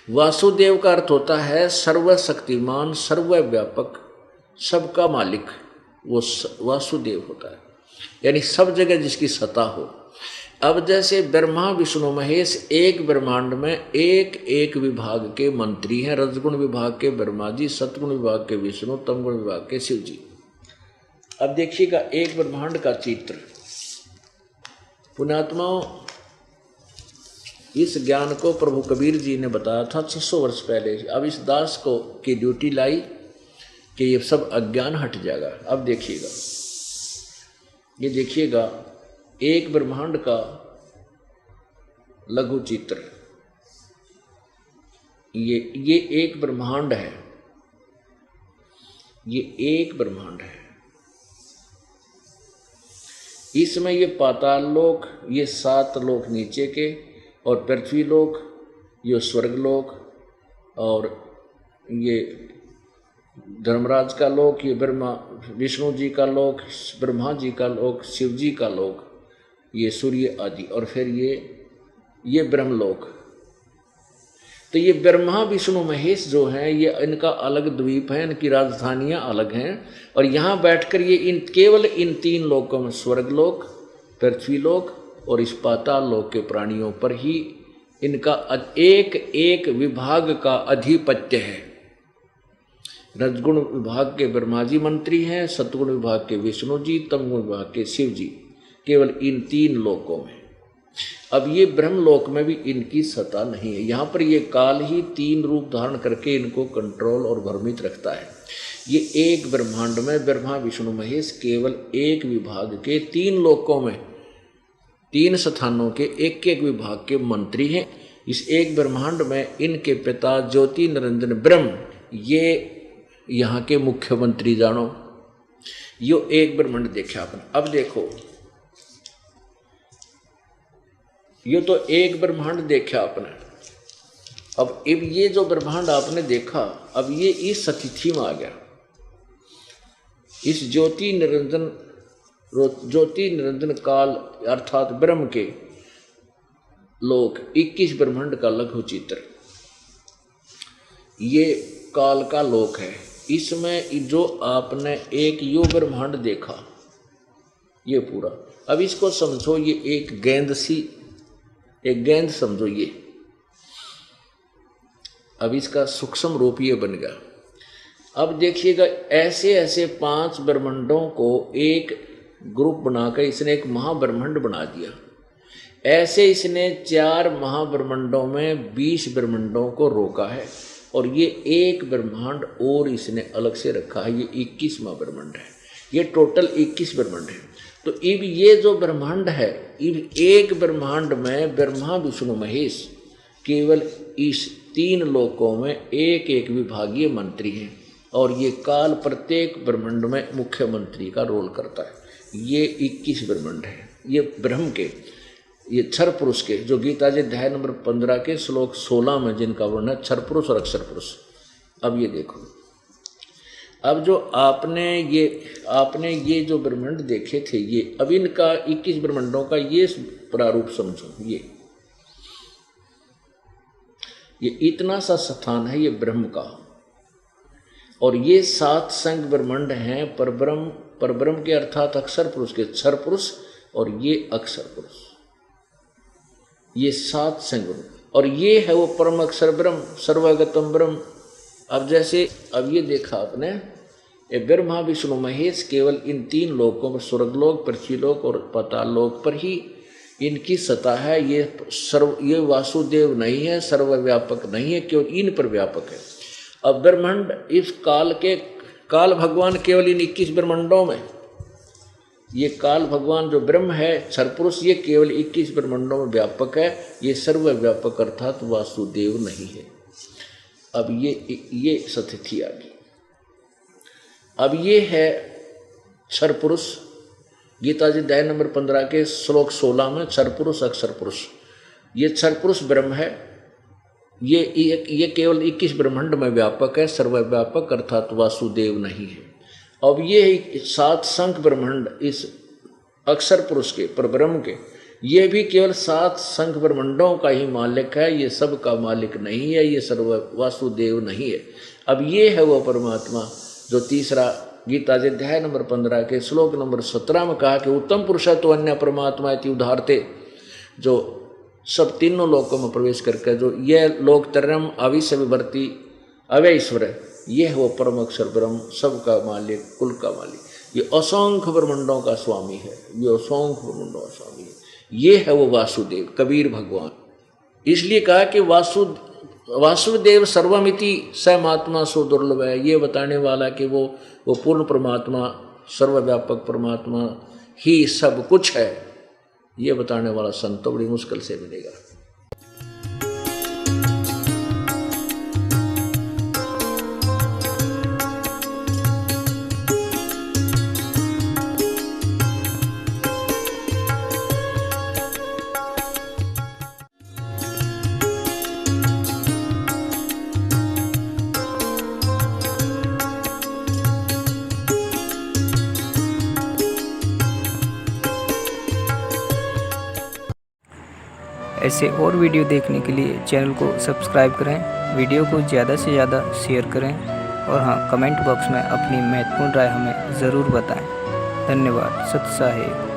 वासुदेव का अर्थ होता है सर्वशक्तिमान, सर्वव्यापक, सबका मालिक। वो वासुदेव होता है, यानी सब जगह जिसकी सत्ता हो। अब जैसे ब्रह्मा विष्णु महेश एक ब्रह्मांड में एक एक विभाग के मंत्री हैं। रजगुण विभाग के ब्रह्मा जी, सतगुण विभाग के विष्णु, तमगुण विभाग के शिव जी। अब देखिएगा एक ब्रह्मांड का चित्र। पुण्यात्माओं, इस ज्ञान को प्रभु कबीर जी ने बताया था 600 वर्ष पहले। अब इस दास को की ड्यूटी लाई कि ये सब अज्ञान हट जाएगा। अब देखिएगा, ये देखिएगा एक ब्रह्मांड का लघु चित्र। ये एक ब्रह्मांड है, ये एक ब्रह्मांड है। इसमें ये पाताल लोक, ये 7 लोक नीचे के, और पृथ्वी लोक, ये स्वर्ग लोक, और ये धर्मराज का लोक, ये ब्रह्मा विष्णु जी का लोक, ब्रह्मा जी का लोक, शिव जी का लोक, ये सूर्य आदि, और फिर ये ब्रह्मलोक। तो ये ब्रह्मा विष्णु महेश जो हैं, ये इनका अलग द्वीप है, इनकी राजधानियां अलग हैं। और यहाँ बैठकर ये केवल इन 3 लोकों में, स्वर्गलोक, पृथ्वीलोक और इस पाताल लोक के प्राणियों पर ही इनका एक एक विभाग का अधिपत्य है। रजगुण विभाग के ब्रह्मा जी मंत्री हैं, सतगुण विभाग के विष्णु जी, तमगुण विभाग के शिव जी, केवल इन 3 लोकों में। अब ये ब्रह्मलोक में भी इनकी सत्ता नहीं है। यहाँ पर ये काल ही 3 रूप धारण करके इनको कंट्रोल और भ्रमित रखता है। ये एक ब्रह्मांड में ब्रह्मा विष्णु महेश केवल एक विभाग के 3 लोकों में 3 स्थानों के एक एक विभाग के मंत्री हैं। इस एक ब्रह्मांड में इनके पिता ज्योति निरंजन ब्रह्म, ये यहाँ के मुख्यमंत्री जानो। यो एक ब्रह्मांड देखा आपने। अब देखो, ये तो एक ब्रह्मांड देखा आपने। अब ये जो ब्रह्मांड आपने देखा, अब ये इस स्थिति में आ गया। इस ज्योति निरंजन काल अर्थात ब्रह्म के लोक 21 ब्रह्मांड का लघु चित्र, ये काल का लोक है। इसमें जो आपने एक यो ब्रह्मांड देखा, ये पूरा, अब इसको समझो ये एक गेंद समझो ये। अब इसका सूक्ष्म रूप ये बन गया। अब देखिएगा ऐसे ऐसे 5 ब्रह्मांडों को एक ग्रुप बनाकर इसने एक महाब्रह्मांड बना दिया। ऐसे इसने 4 महाब्रह्मांडों में 20 ब्रह्मांडों को रोका है, और ये एक ब्रह्मांड और इसने अलग से रखा है, ये 21वां ब्रह्मांड है। ये टोटल 21 ब्रह्मांड है। तो अब ये जो ब्रह्मांड है, इब एक ब्रह्मांड में ब्रह्मा विष्णु महेश केवल इस 3 लोकों में एक एक विभागीय मंत्री हैं, और ये काल प्रत्येक ब्रह्मांड में मुख्यमंत्री का रोल करता है। ये 21 ब्रह्मांड है। ये ब्रह्म के, ये क्षर पुरुष के, जो गीता जी अध्याय नंबर 15 के श्लोक 16 में जिनका वर्णन है, क्षर पुरुष और अक्षर पुरुष। अब ये देखो, अब जो आपने ये जो ब्रह्मांड देखे थे, ये अब इनका 21 ब्रह्मांडों का ये प्रारूप समझो। ये इतना सा स्थान है ये ब्रह्म का, और ये 7 संग ब्रह्मांड हैं परब्रह्म के अर्थात अक्षर पुरुष के, क्षर पुरुष और ये अक्षर पुरुष, ये 7 संग, और ये है वो परम अक्षर ब्रह्म, सर्वगतम ब्रह्म। अब जैसे अब ये देखा आपने, ये ब्रह्मा विष्णु महेश केवल इन 3 लोकों पर, स्वर्गलोक, पृथ्वीलोक और पाताल लोक पर ही इनकी सत्ता है। ये वासुदेव नहीं है, सर्वव्यापक नहीं है, केवल इन पर व्यापक है। अब ब्रह्मांड इस काल भगवान केवल इन 21 ब्रह्मांडों में, ये काल भगवान जो ब्रह्म है क्षरपुरुष, ये केवल 21 ब्रह्मांडों में व्यापक है। ये सर्वव्यापक अर्थात वासुदेव नहीं है। अब ये स्थिति आ गई। अब ये है क्षरपुरुष, गीता जी अध्याय नंबर 15 के श्लोक 16 में, क्षरपुरुष अक्षर पुरुष। ये क्षरपुरुष ब्रह्म है। ये केवल 21 ब्रह्मांड में व्यापक है, सर्वव्यापक अर्थात वासुदेव नहीं है। अब ये 7 संख्य ब्रह्मांड इस अक्षर पुरुष के, परब्रह्म के, ये भी केवल 7 संख ब्रह्मंडों का ही मालिक है, ये सब का मालिक नहीं है, ये सर्व वासुदेव नहीं है। अब ये है वो परमात्मा जो तीसरा गीता जी अध्याय नंबर 15 के श्लोक नंबर 17 में कहा कि उत्तम पुरुष तो अन्य परमात्मा इति उदाहरते, जो सब तीनों लोकों में प्रवेश करके जो ये लोक तरम अविश्य विभर्ति अव्यय ईश्वर है, ये है वो परम अक्षर ब्रह्म, सबका मालिक, कुल का मालिक, ये असंख्य ब्रह्मंडों का स्वामी है, ये असंख्य ब्रह्मंडों का स्वामी है, ये है वो वासुदेव कबीर भगवान। इसलिए कहा कि वासुदेव सर्वमिति समात्मा सो दुर्लभ है, ये बताने वाला कि वो पूर्ण परमात्मा, सर्वव्यापक परमात्मा ही सब कुछ है, ये बताने वाला संत तो बड़ी मुश्किल से मिलेगा। ऐसे और वीडियो देखने के लिए चैनल को सब्सक्राइब करें, वीडियो को ज़्यादा से ज़्यादा शेयर करें और हाँ, कमेंट बॉक्स में अपनी महत्वपूर्ण राय हमें ज़रूर बताएं। धन्यवाद। सत साहिब।